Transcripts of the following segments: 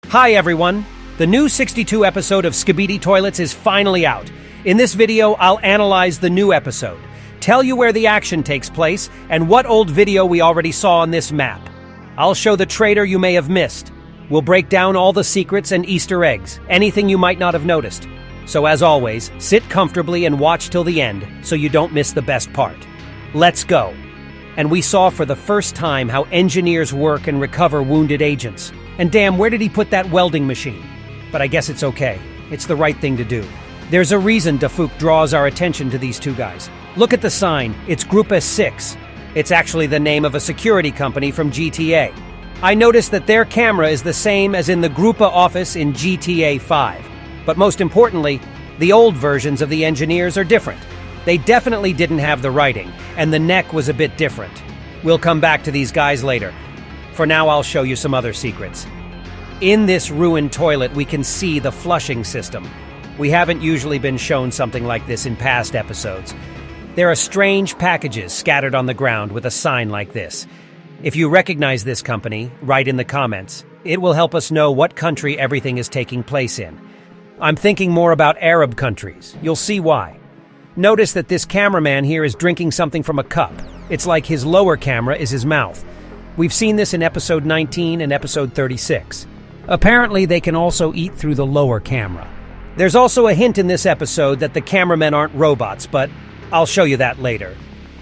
Hi everyone! The new 62 episode of Skibidi Toilets is finally out. In this video, I'll analyze the new episode, tell you where the action takes place, and what old video we already saw on this map. I'll show the traitor you may have missed. We'll break down all the secrets and Easter eggs, anything you might not have noticed. So as always, sit comfortably and watch till the end so you don't miss the best part. Let's go! And we saw for the first time how engineers work and recover wounded agents. And damn, where did he put that welding machine? But I guess it's okay. It's the right thing to do. There's a reason Dafouk draws our attention to these two guys. Look at the sign. It's Grupa 6. It's actually the name of a security company from GTA. I noticed that their camera is the same as in the Grupa office in GTA 5. But most importantly, the old versions of the engineers are different. They definitely didn't have the writing, and the neck was a bit different. We'll come back to these guys later. For now, I'll show you some other secrets. In this ruined toilet, we can see the flushing system. We haven't usually been shown something like this in past episodes. There are strange packages scattered on the ground with a sign like this. If you recognize this company, write in the comments. It will help us know what country everything is taking place in. I'm thinking more about Arab countries. You'll see why. Notice that this cameraman here is drinking something from a cup. It's like his lower camera is his mouth. We've seen this in episode 19 and episode 36. Apparently, they can also eat through the lower camera. There's also a hint in this episode that the cameramen aren't robots, but I'll show you that later.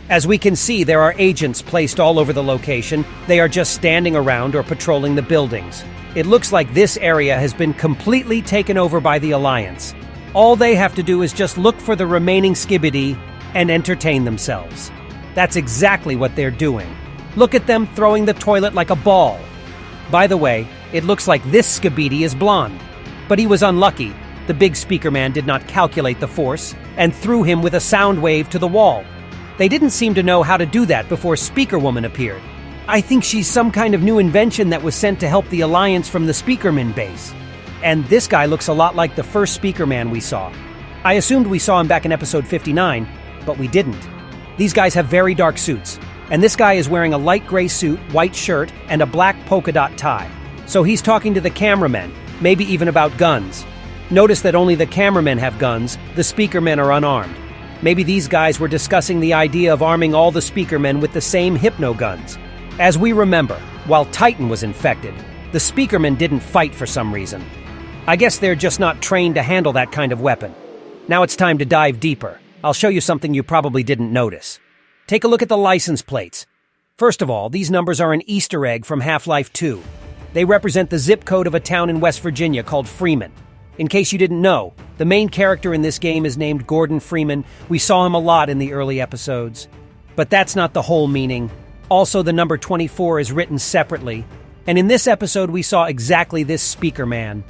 As we can see, there are agents placed all over the location. They are just standing around or patrolling the buildings. It looks like this area has been completely taken over by the Alliance. All they have to do is just look for the remaining Skibidi and entertain themselves. That's exactly what they're doing. Look at them throwing the toilet like a ball. By the way, it looks like this Skibidi is blonde. But he was unlucky. The big speaker man did not calculate the force and threw him with a sound wave to the wall. They didn't seem to know how to do that before Speaker Woman appeared. I think she's some kind of new invention that was sent to help the Alliance from the Speakerman base. And this guy looks a lot like the first speaker man we saw. I assumed we saw him back in episode 59, but we didn't. These guys have very dark suits. And this guy is wearing a light gray suit, white shirt, and a black polka dot tie. So he's talking to the cameramen, maybe even about guns. Notice that only the cameramen have guns, the speakermen are unarmed. Maybe these guys were discussing the idea of arming all the speakermen with the same hypno guns. As we remember, while Titan was infected, the speakermen didn't fight for some reason. I guess they're just not trained to handle that kind of weapon. Now it's time to dive deeper. I'll show you something you probably didn't notice. Take a look at the license plates. First of all, these numbers are an Easter egg from Half-Life 2. They represent the zip code of a town in West Virginia called Freeman. In case you didn't know, the main character in this game is named Gordon Freeman. We saw him a lot in the early episodes. But that's not the whole meaning. Also, the number 24 is written separately. And in this episode, we saw exactly this speaker man.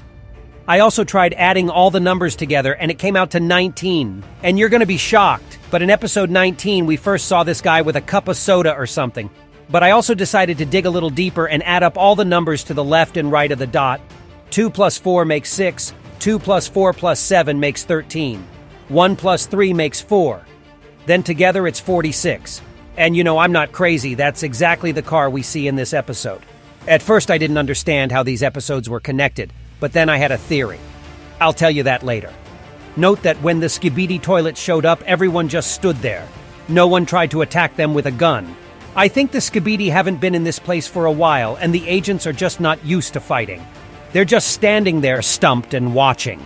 I also tried adding all the numbers together, and it came out to 19. And you're going to be shocked, but in episode 19, we first saw this guy with a cup of soda or something. But I also decided to dig a little deeper and add up all the numbers to the left and right of the dot. 2 plus 4 makes 6. 2 plus 4 plus 7 makes 13. 1 plus 3 makes 4. Then together it's 46. And you know, I'm not crazy. That's exactly the car we see in this episode. At first, I didn't understand how these episodes were connected. But then I had a theory. I'll tell you that later. Note that when the Skibidi toilets showed up, everyone just stood there. No one tried to attack them with a gun. I think the Skibidi haven't been in this place for a while, and the agents are just not used to fighting. They're just standing there, stumped and watching.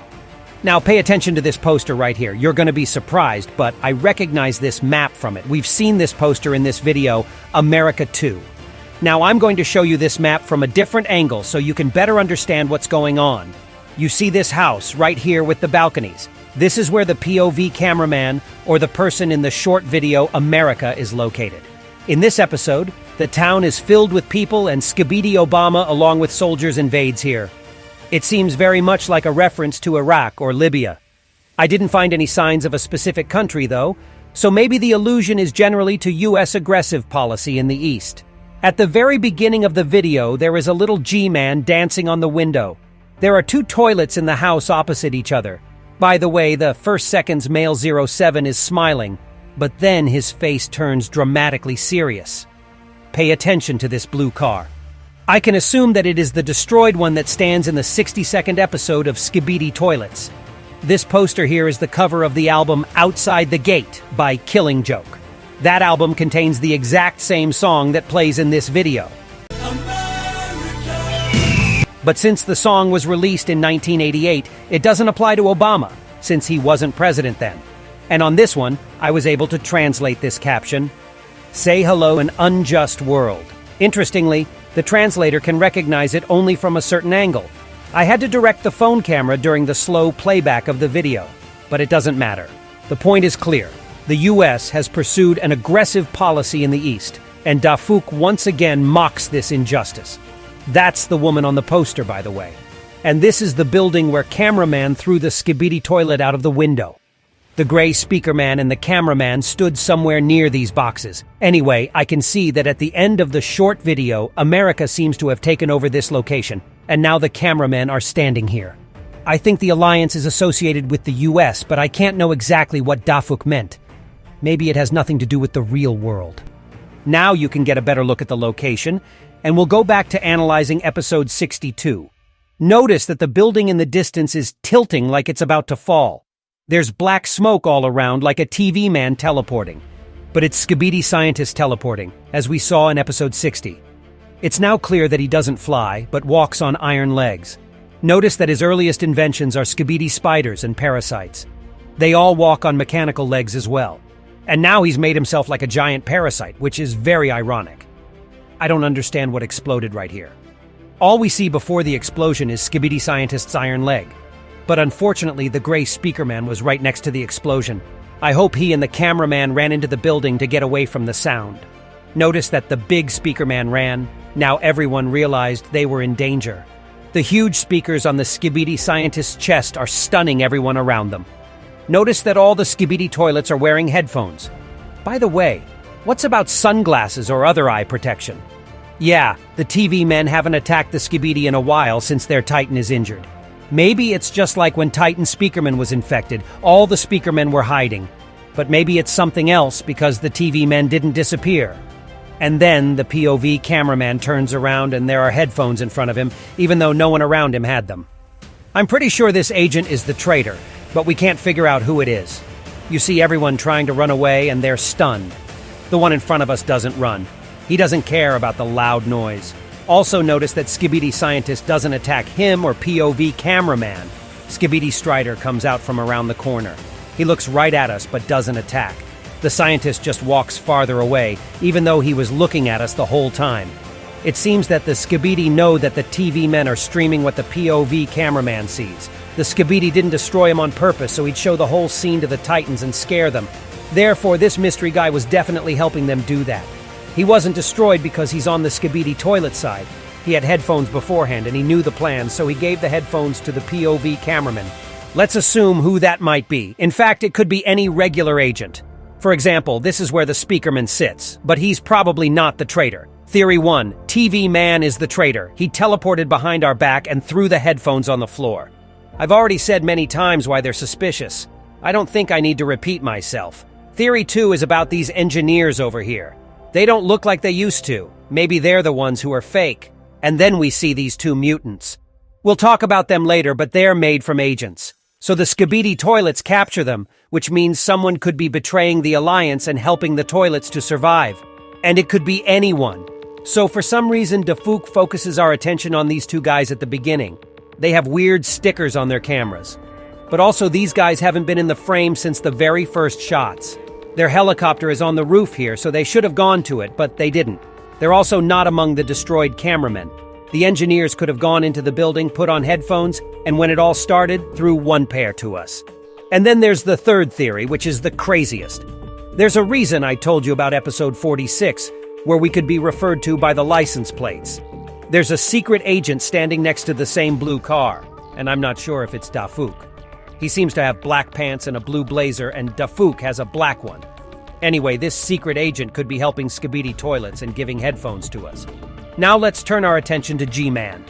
Now pay attention to this poster right here. You're going to be surprised, but I recognize this map from it. We've seen this poster in this video, America 2. Now I'm going to show you this map from a different angle so you can better understand what's going on. You see this house right here with the balconies. This is where the POV cameraman, or the person in the short video America, is located. In this episode, the town is filled with people and Skibidi Obama along with soldiers invades here. It seems very much like a reference to Iraq or Libya. I didn't find any signs of a specific country though, so maybe the allusion is generally to US aggressive policy in the East. At the very beginning of the video, there is a little G-man dancing on the window. There are 2 toilets in the house opposite each other. By the way, the first second's male 07 is smiling, but then his face turns dramatically serious. Pay attention to this blue car. I can assume that it is the destroyed one that stands in the 62nd episode of Skibidi Toilets. This poster here is the cover of the album Outside the Gate by Killing Joke. That album contains the exact same song that plays in this video. But since the song was released in 1988, it doesn't apply to Obama, since he wasn't president then. And on this one, I was able to translate this caption, "Say hello an unjust world." Interestingly, the translator can recognize it only from a certain angle. I had to direct the phone camera during the slow playback of the video, but it doesn't matter. The point is clear. The US has pursued an aggressive policy in the East, and Dafuk once again mocks this injustice. That's the woman on the poster, by the way. And this is the building where cameraman threw the Skibidi toilet out of the window. The gray speakerman and the cameraman stood somewhere near these boxes. Anyway, I can see that at the end of the short video, America seems to have taken over this location, and now the cameramen are standing here. I think the alliance is associated with the US, but I can't know exactly what Dafuk meant. Maybe it has nothing to do with the real world. Now you can get a better look at the location, and we'll go back to analyzing episode 62. Notice that the building in the distance is tilting like it's about to fall. There's black smoke all around like a TV man teleporting. But it's Skibidi scientist teleporting, as we saw in episode 60. It's now clear that he doesn't fly, but walks on iron legs. Notice that his earliest inventions are Skibidi spiders and parasites. They all walk on mechanical legs as well. And now he's made himself like a giant parasite, which is very ironic. I don't understand what exploded right here. All we see before the explosion is Skibidi scientist's iron leg. But unfortunately, the gray speakerman was right next to the explosion. I hope he and the cameraman ran into the building to get away from the sound. Notice that the big speakerman ran. Now everyone realized they were in danger. The huge speakers on the Skibidi scientist's chest are stunning everyone around them. Notice that all the Skibidi toilets are wearing headphones. By the way, what's about sunglasses or other eye protection? Yeah, the TV men haven't attacked the Skibidi in a while since their Titan is injured. Maybe it's just like when Titan Speakerman was infected, all the Speakermen were hiding. But maybe it's something else because the TV men didn't disappear. And then the POV cameraman turns around and there are headphones in front of him, even though no one around him had them. I'm pretty sure this agent is the traitor, but we can't figure out who it is. You see everyone trying to run away and they're stunned. The one in front of us doesn't run. He doesn't care about the loud noise. Also notice that Skibidi scientist doesn't attack him or POV cameraman. Skibidi Strider comes out from around the corner. He looks right at us but doesn't attack. The scientist just walks farther away, even though he was looking at us the whole time. It seems that the Skibidi know that the TV men are streaming what the POV cameraman sees. The Skibidi didn't destroy him on purpose, so he'd show the whole scene to the Titans and scare them. Therefore, this mystery guy was definitely helping them do that. He wasn't destroyed because he's on the Skibidi toilet side. He had headphones beforehand and he knew the plan, so he gave the headphones to the POV cameraman. Let's assume who that might be. In fact, it could be any regular agent. For example, this is where the speakerman sits, but he's probably not the traitor. Theory 1. TV man is the traitor. He teleported behind our back and threw the headphones on the floor. I've already said many times why they're suspicious. I don't think I need to repeat myself. Theory 2 is about these engineers over here. They don't look like they used to. Maybe they're the ones who are fake. And then we see these two mutants. We'll talk about them later, but they're made from agents. So the Skibidi toilets capture them, which means someone could be betraying the Alliance and helping the toilets to survive. And it could be anyone. So for some reason, Dafuk focuses our attention on these two guys at the beginning. They have weird stickers on their cameras. But also these guys haven't been in the frame since the very first shots. Their helicopter is on the roof here, so they should have gone to it, but they didn't. They're also not among the destroyed cameramen. The engineers could have gone into the building, put on headphones, and when it all started, threw one pair to us. And then there's the third theory, which is the craziest. There's a reason I told you about episode 46, where we could be referred to by the license plates. There's a secret agent standing next to the same blue car, and I'm not sure if it's Dafuk. He seems to have black pants and a blue blazer, and Dafuk has a black one. Anyway, this secret agent could be helping Skibidi toilets and giving headphones to us. Now let's turn our attention to G-Man.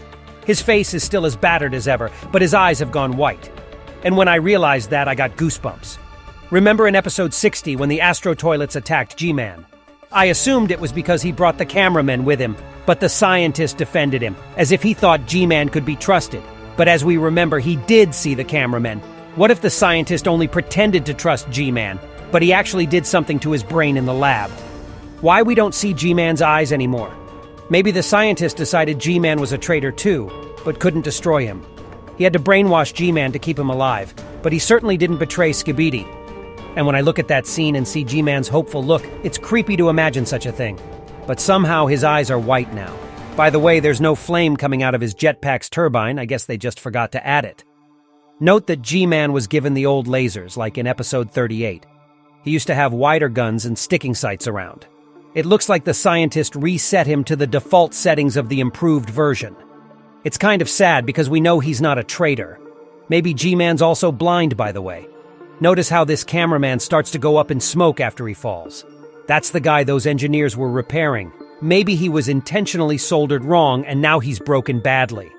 His face is still as battered as ever, but his eyes have gone white. And when I realized that, I got goosebumps. Remember in episode 60 when the Astro toilets attacked G-Man? I assumed it was because he brought the cameramen with him, but the scientist defended him, as if he thought G-Man could be trusted. But as we remember, he did see the cameramen. What if the scientist only pretended to trust G-Man, but he actually did something to his brain in the lab? Why we don't see G-Man's eyes anymore? Maybe the scientist decided G-Man was a traitor too, but couldn't destroy him. He had to brainwash G-Man to keep him alive, but he certainly didn't betray Skibidi. And when I look at that scene and see G-Man's hopeful look, it's creepy to imagine such a thing. But somehow his eyes are white now. By the way, there's no flame coming out of his jetpack's turbine. I guess they just forgot to add it. Note that G-Man was given the old lasers, like in episode 38. He used to have wider guns and sticking sights around. It looks like the scientist reset him to the default settings of the improved version. It's kind of sad because we know he's not a traitor. Maybe G-Man's also blind, by the way. Notice how this cameraman starts to go up in smoke after he falls. That's the guy those engineers were repairing. Maybe he was intentionally soldered wrong and now he's broken badly.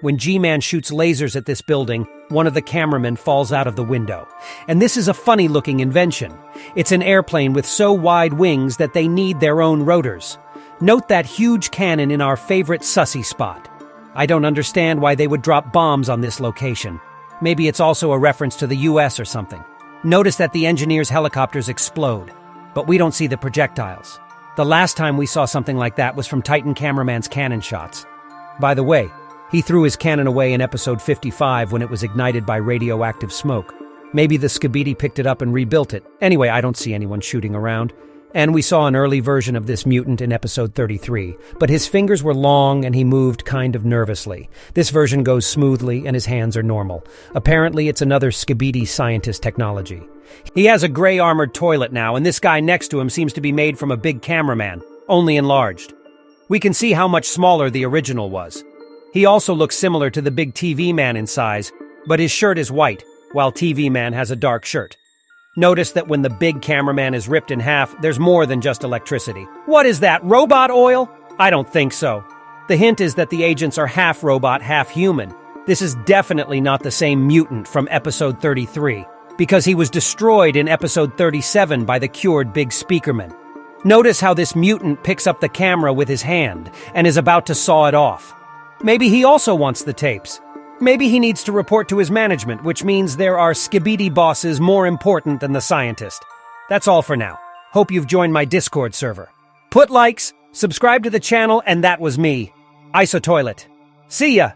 When G-Man shoots lasers at this building, one of the cameramen falls out of the window. And this is a funny-looking invention. It's an airplane with so wide wings that they need their own rotors. Note that huge cannon in our favorite sussy spot. I don't understand why they would drop bombs on this location. Maybe it's also a reference to the US or something. Notice that the engineers' helicopters explode, but we don't see the projectiles. The last time we saw something like that was from Titan Cameraman's cannon shots. By the way, he threw his cannon away in episode 55 when it was ignited by radioactive smoke. Maybe the Skibidi picked it up and rebuilt it. Anyway, I don't see anyone shooting around. And we saw an early version of this mutant in episode 33, but his fingers were long and he moved kind of nervously. This version goes smoothly and his hands are normal. Apparently, it's another Skibidi scientist technology. He has a gray armored toilet now, and this guy next to him seems to be made from a big cameraman, only enlarged. We can see how much smaller the original was. He also looks similar to the big TV man in size, but his shirt is white, while TV man has a dark shirt. Notice that when the big cameraman is ripped in half, there's more than just electricity. What is that, robot oil? I don't think so. The hint is that the agents are half robot, half human. This is definitely not the same mutant from episode 33, because he was destroyed in episode 37 by the cured big speakerman. Notice how this mutant picks up the camera with his hand and is about to saw it off. Maybe he also wants the tapes. Maybe he needs to report to his management, which means there are Skibidi bosses more important than the scientist. That's all for now. Hope you've joined my Discord server. Put likes, subscribe to the channel, and that was me, IsoToilet. See ya!